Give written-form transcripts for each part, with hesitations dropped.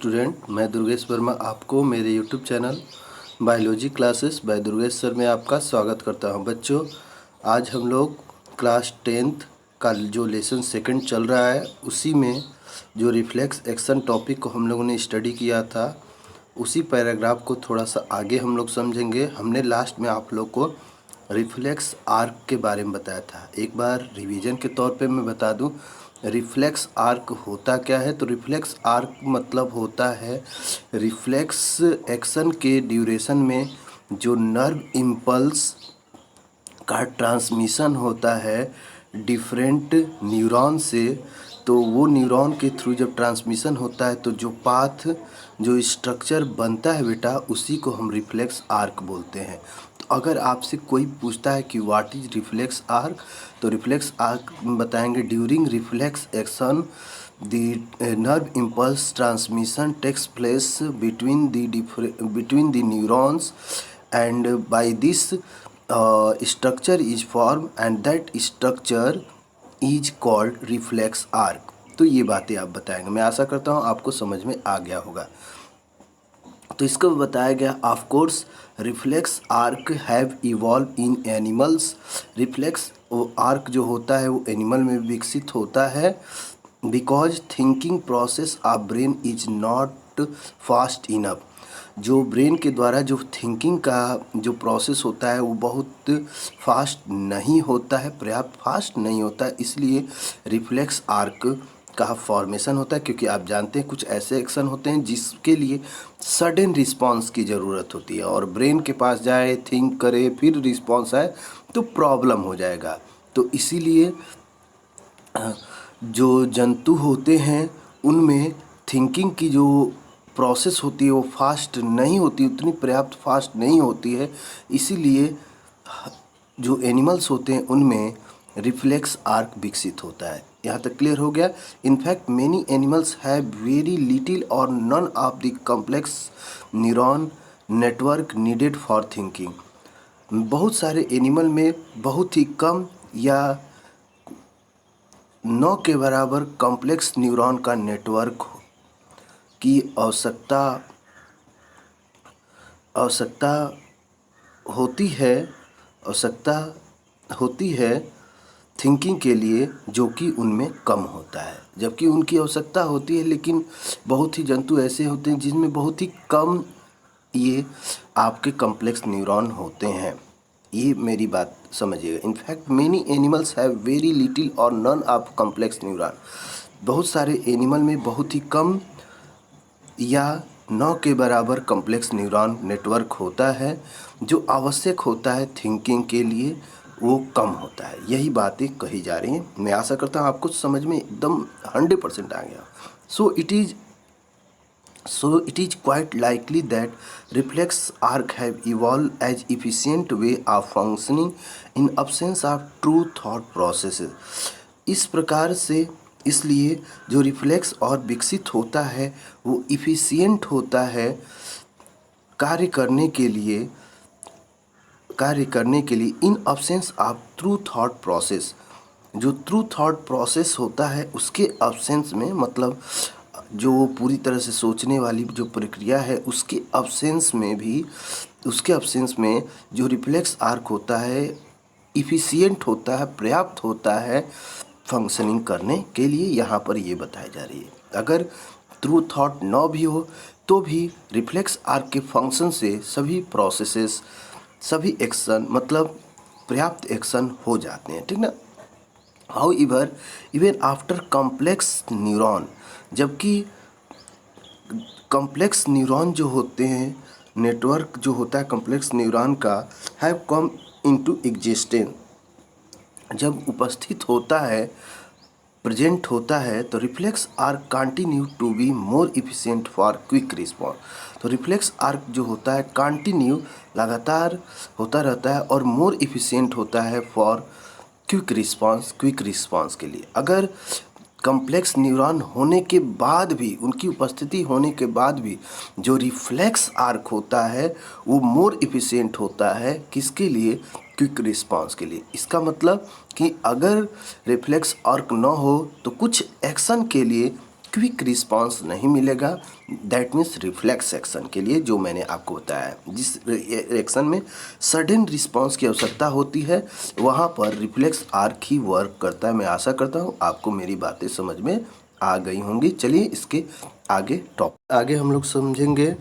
Student, मैं दुर्गेश वर्मा आपको मेरे YouTube channel biology classes bye Durgesh sir में आपका स्वागत करता हूं। बच्चों, आज हम लोग क्लास 10th का जो लेसन सेकंड चल रहा है उसी में जो रिफ्लेक्स एक्शन टॉपिक को हम लोगों ने स्टडी किया था उसी पैराग्राफ को थोड़ा सा आगे हम लोग समझेंगे। हमने लास्ट में आप लोग को रिफ्लेक्स आर्क के बारे में बताया था। एक बार रिवीजन के तौर पे मैं बता दूं रिफ्लेक्स आर्क होता क्या है। तो रिफ्लेक्स आर्क मतलब होता है रिफ्लेक्स एक्शन के ड्यूरेशन में जो नर्व इम्पल्स का ट्रांसमिशन होता है डिफरेंट न्यूरॉन से। तो वो न्यूरॉन के थ्रू जब ट्रांसमिशन होता है तो जो पाथ जो स्ट्रक्चर बनता है बेटा उसी को हम रिफ्लेक्स आर्क बोलते हैं। तो अगर आपसे कोई पूछता है कि व्हाट इज रिफ्लेक्स आर्क, तो रिफ्लेक्स आर्क बताएंगे during reflex action the nerve impulse transmission takes place between the neurons and by this structure is formed and that structure is called reflex arc। तो ये बातें आप बताएंगे, मैं आशा करता हूँ आपको समझ में आ गया होगा। तो इसको बताया गया of course reflex arc have evolve in animals. Reflex arc जो होता है वो एनिमल में विकसित होता है because thinking process of brain is not fast enough. जो ब्रेन के द्वारा जो थिंकिंग का जो प्रोसेस होता है वो बहुत फास्ट नहीं होता है, पर्याप्त फास्ट नहीं होता है, इसलिए रिफ्लेक्स आर्क का फॉर्मेशन होता है। क्योंकि आप जानते हैं कुछ ऐसे एक्शन होते हैं जिसके लिए सडन रिस्पांस की ज़रूरत होती है और ब्रेन के पास जाए थिंक करे फिर रिस्पांस आए तो प्रॉब्लम हो जाएगा। तो इसीलिए जो जंतु होते हैं उनमें थिंकिंग की जो प्रोसेस होती है वो फास्ट नहीं होती, उतनी पर्याप्त फास्ट नहीं होती है, इसीलिए जो एनिमल्स होते हैं उनमें रिफ्लेक्स आर्क विकसित होता है। यहाँ तक क्लियर हो गया। In fact many animals have very little or none of the complex neuron network needed for thinking. बहुत सारे एनिमल में बहुत ही कम या न के बराबर कॉम्प्लेक्स न्यूरॉन का नेटवर्क की आवश्यकता होती है थिंकिंग के लिए, जो कि उनमें कम होता है। जबकि उनकी आवश्यकता होती है लेकिन बहुत ही जंतु ऐसे होते हैं जिनमें बहुत ही कम ये आपके कॉम्प्लेक्स न्यूरॉन होते हैं। ये मेरी बात समझिएगा। In fact many animals have very little or none of complex neuron. बहुत सारे एनिमल में बहुत ही कम या न के बराबर कॉम्प्लेक्स न्यूरॉन नेटवर्क होता है, जो आवश्यक होता है थिंकिंग के लिए वो कम होता है। यही बातें कही जा रही हैं। मैं आशा करता हूँ आपको समझ में एकदम 100% आ गया। सो it is quite likely that reflex arc have evolved as efficient way of functioning in absence of true thought processes। इस प्रकार से इसलिए जो रिफ्लेक्स और विकसित होता है वो इफ़िशियंट होता है कार्य करने के लिए इन absence of true thought process. जो ट्रू थॉट प्रोसेस होता है उसके अब्सेंस में, मतलब जो पूरी तरह से सोचने वाली जो प्रक्रिया है उसके अब्सेंस में जो रिफ्लेक्स आर्क होता है इफ़िशियंट होता है, पर्याप्त होता है फंक्शनिंग करने के लिए। यहाँ पर ये बताई जा रही है अगर ट्रू थॉट न भी हो तो भी रिफ्लेक्स आर्क के फंक्शन से सभी प्रोसेसेस सभी एक्शन मतलब पर्याप्त एक्शन हो जाते हैं, ठीक ना। However even after complex neuron, जबकि कॉम्प्लेक्स न्यूरॉन जो होते हैं नेटवर्क जो होता है कॉम्प्लेक्स न्यूरॉन का हैव कम इनटू एग्जिस्टेंस, जब उपस्थित होता है प्रेजेंट होता है तो reflex arc continue to be more efficient for quick response. तो रिफ्लेक्स आर्क जो होता है कंटिन्यू लगातार होता रहता है और मोर इफिशिएंट होता है फॉर क्विक रिस्पॉन्स के लिए। अगर कॉम्प्लेक्स न्यूरॉन होने के बाद भी, उनकी उपस्थिति होने के बाद भी जो रिफ्लेक्स आर्क होता है वो मोर इफिशिएंट होता है किसके लिए, क्विक रिस्पांस के लिए। इसका मतलब कि अगर रिफ्लेक्स आर्क न हो तो कुछ एक्शन के लिए क्विक रिस्पांस नहीं मिलेगा। दैट मीन्स रिफ्लेक्स एक्शन के लिए जो मैंने आपको बताया है, जिस एक्शन में सडन रिस्पांस की आवश्यकता होती है वहाँ पर रिफ्लेक्स आर्क ही वर्क करता है। मैं आशा करता हूँ आपको मेरी बातें समझ में आ गई होंगी। चलिए इसके आगे हम लोग समझेंगे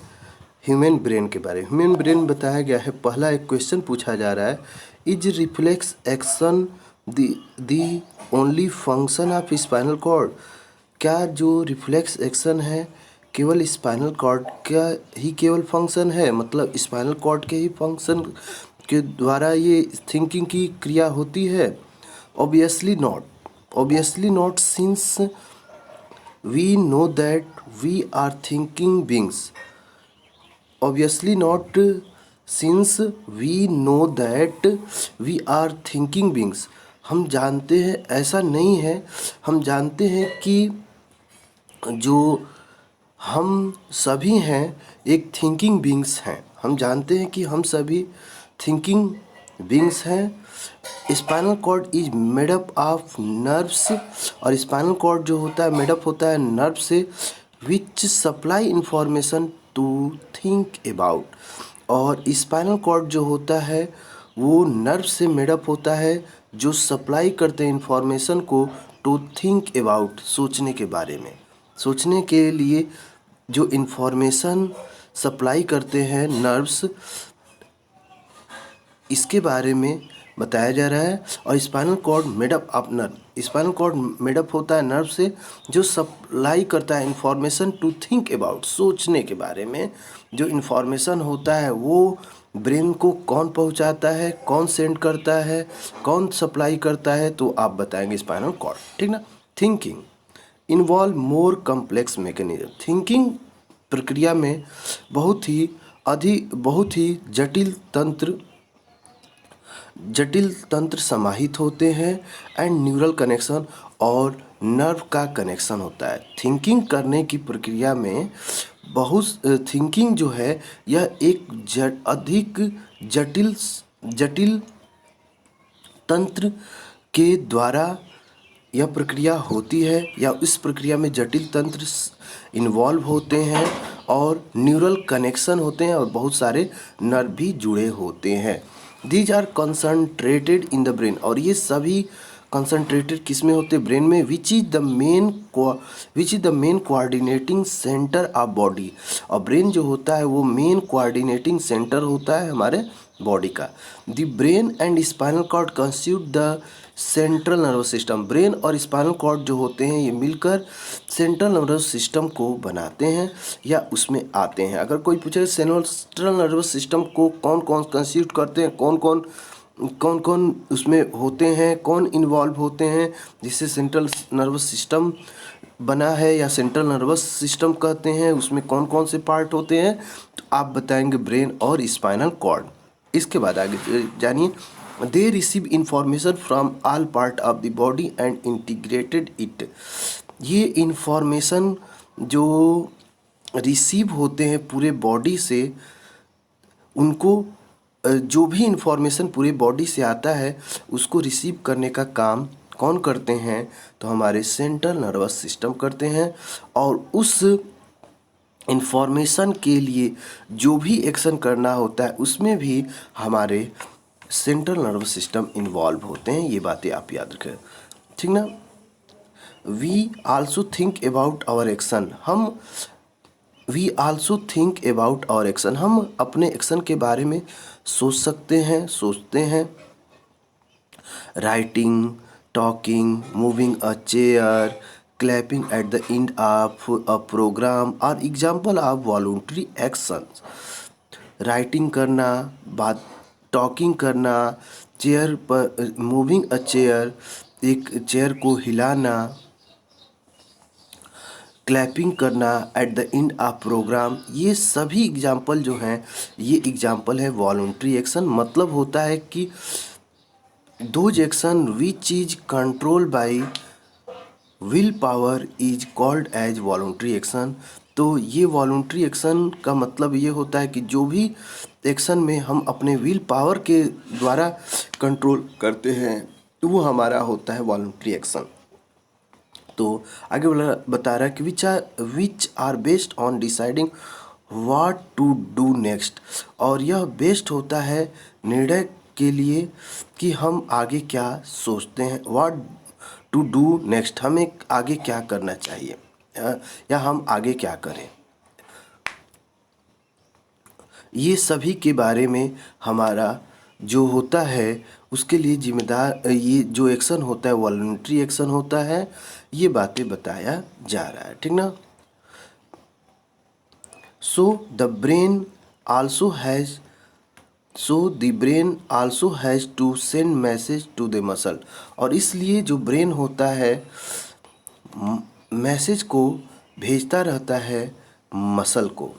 ह्यूमन ब्रेन के बारे में। ह्यूमन ब्रेन बताया गया है, पहला एक क्वेश्चन पूछा जा रहा है, is reflex action the only function of spinal cord? क्या जो रिफ्लेक्स एक्शन है केवल स्पाइनल कॉर्ड का ही केवल फंक्शन है, मतलब स्पाइनल कॉर्ड के ही फंक्शन के द्वारा ये थिंकिंग की क्रिया होती है? Obviously not since we know that we are thinking beings. Obviously not, since we know that we are thinking beings। हम जानते हैं, ऐसा नहीं है, हम जानते हैं कि जो हम सभी हैं एक थिंकिंग बींग्स हैं। हम जानते हैं कि हम सभी थिंकिंग बींग्स हैं। Spinal cord is made up of nerves, और स्पाइनल कॉर्ड जो होता है मेडअप होता है नर्व से, which supply information to think about. और स्पाइनल कॉर्ड जो होता है वो नर्व से मेडअप होता है जो सप्लाई करते हैं इंफॉर्मेशन को टू थिंक अबाउट, सोचने के बारे में। सोचने के लिए जो इंफॉर्मेशन सप्लाई करते हैं नर्व्स, इसके बारे में बताया जा रहा है। और spinal cord made up of nerve, spinal cord made up होता है नर्व से जो सप्लाई करता है इंफॉर्मेशन टू थिंक अबाउट, सोचने के बारे में। जो इंफॉर्मेशन होता है वो ब्रेन को कौन पहुंचाता है, कौन सेंड करता है, कौन सप्लाई करता है, तो आप बताएंगे स्पाइनल कॉर्ड, ठीक ना। थिंकिंग इन्वॉल्व मोर कम्प्लेक्स मैकेनिज्म। थिंकिंग प्रक्रिया में बहुत ही जटिल तंत्र समाहित होते हैं एंड न्यूरल कनेक्शन और नर्व का कनेक्शन होता है। थिंकिंग करने की प्रक्रिया में थिंकिंग जो है यह एक अधिक जटिल तंत्र के द्वारा यह प्रक्रिया होती है, या इस प्रक्रिया में जटिल तंत्र इन्वॉल्व होते हैं और न्यूरल कनेक्शन होते हैं और बहुत सारे नर्व भी जुड़े होते हैं। These are concentrated in the brain, और ये सभी कंसंट्रेटेड किस में होते हैं? ब्रेन में। Which is the main coordinating centre of body. और ब्रेन जो होता है वो मेन कोऑर्डिनेटिंग सेंटर होता है हमारे बॉडी का। The brain and spinal cord constitute the central nervous system. Brain और स्पाइनल कॉर्ड जो होते हैं ये मिलकर सेंट्रल नर्वस सिस्टम को बनाते हैं या उसमें आते हैं। अगर कोई पूछे सेंट्रल नर्वस सिस्टम को कौन कौन कंस्टिट्यूट करते हैं, कौन कौन उसमें होते हैं, कौन इन्वॉल्व होते हैं, जिससे सेंट्रल नर्वस सिस्टम बना है या सेंट्रल नर्वस सिस्टम कहते हैं, उसमें कौन कौन से पार्ट होते हैं, तो आप बताएंगे ब्रेन और स्पाइनल कॉर्ड। इसके बाद आगे जानिए, they receive information from all part of the body and integrated it. ये इंफॉर्मेशन जो रिसीव होते हैं पूरे बॉडी से, उनको जो भी इंफॉर्मेशन पूरे बॉडी से आता है उसको रिसीव करने का काम कौन करते हैं? तो हमारे सेंट्रल नर्वस सिस्टम करते हैं। और उस इंफॉर्मेशन के लिए जो भी एक्शन करना होता है उसमें भी हमारे सेंट्रल नर्वस सिस्टम इन्वॉल्व होते हैं। ये बातें आप याद रखें, ठीक ना। We also think about our action. हम अपने एक्शन के बारे में सोचते हैं। Writing, talking, moving a chair, clapping at the end of a program are example of voluntary actions। Writing करना, टॉकिंग करना, चेयर पर मूविंग अ चेयर, एक चेयर को हिलाना, क्लैपिंग करना at the end of programme, ये सभी एग्जाम्पल जो हैं ये एग्जाम्पल है वॉलंटरी एक्शन। मतलब होता है कि those action which is control by will power is called as voluntary action. तो ये वॉलंटरी एक्शन का मतलब ये होता है कि जो भी एक्शन में हम अपने विल पावर के द्वारा कंट्रोल करते हैं वो हमारा होता है वॉलंटरी एक्शन। तो आगे बता रहा है कि which are based on deciding what to do next, और यह बेस्ड होता है निर्णय के लिए कि हम आगे क्या सोचते हैं। व्हाट टू डू नेक्स्ट, हमें आगे क्या करना चाहिए या हम आगे क्या करें, ये सभी के बारे में हमारा जो होता है उसके लिए जिम्मेदार, ये जो एक्शन होता है वॉलंटरी एक्शन होता है, ये बातें बताया जा रहा है, ठीक ना। So the brain also has to send message to the muscle, और इसलिए जो ब्रेन होता है मैसेज को भेजता रहता है मसल को।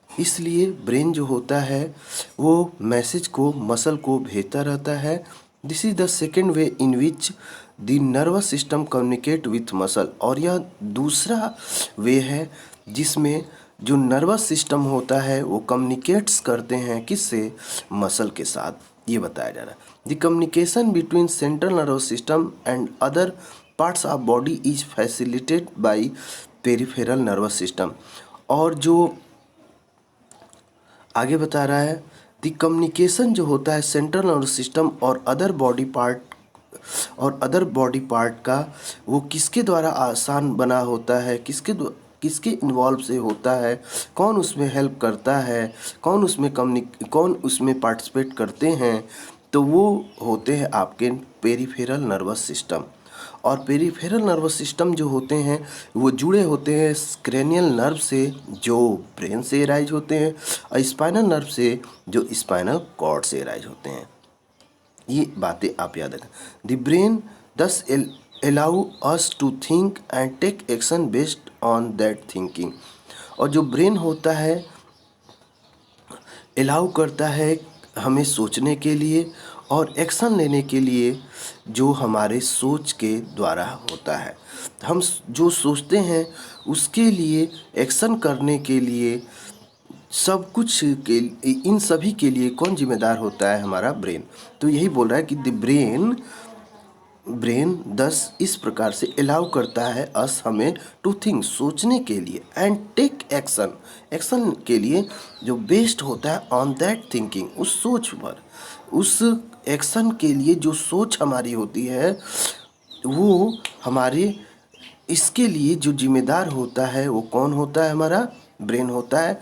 इसलिए ब्रेन जो होता है वो मैसेज को मसल को भेजता रहता है। This is the second way in which the nervous system communicate with muscle, और यह दूसरा वे है जिसमें जो नर्वस सिस्टम होता है वो कम्युनिकेट्स करते हैं किससे, मसल के साथ, ये बताया जा रहा है। The communication between central nervous system and other parts of body is facilitated by peripheral nervous system, और जो आगे बता रहा है द कम्युनिकेशन जो होता है सेंट्रल नर्वस सिस्टम और अदर बॉडी पार्ट का, वो किसके द्वारा आसान बना होता है, किसके इन्वॉल्व से होता है, कौन उसमें हेल्प करता है, कौन उसमें पार्टिसिपेट करते हैं, तो वो होते हैं आपके पेरिफेरल नर्वस सिस्टम। और पेरिफेरल नर्वस सिस्टम जो होते हैं वो जुड़े होते हैं क्रेनियल नर्व से जो ब्रेन से एराइज होते हैं, और स्पाइनल नर्व से जो स्पाइनल कॉर्ड से एराइज होते हैं। ये बातें आप याद रखें। द ब्रेन दस allow us to think and take action based on that thinking, और जो ब्रेन होता है अलाउ करता है हमें सोचने के लिए और एक्शन लेने के लिए जो हमारे सोच के द्वारा होता है। हम जो सोचते हैं उसके लिए एक्शन करने के लिए सब कुछ के इन सभी के लिए कौन जिम्मेदार होता है, हमारा ब्रेन। तो यही बोल रहा है कि द ब्रेन दस इस प्रकार से अलाउ करता है अस हमें टू थिंक सोचने के लिए एंड टेक एक्शन के लिए जो बेस्ड होता है ऑन दैट थिंकिंग, उस सोच पर, उस एक्शन के लिए जो सोच हमारी होती है वो हमारे इसके लिए जो जिम्मेदार होता है वो कौन होता है, हमारा ब्रेन होता है।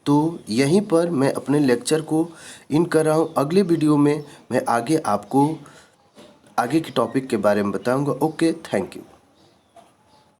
तो यहीं पर मैं अपने लेक्चर को इन कर रहा हूँ। अगले वीडियो में मैं आगे आपको आगे के टॉपिक के बारे में बताऊंगा। Okay, thank you.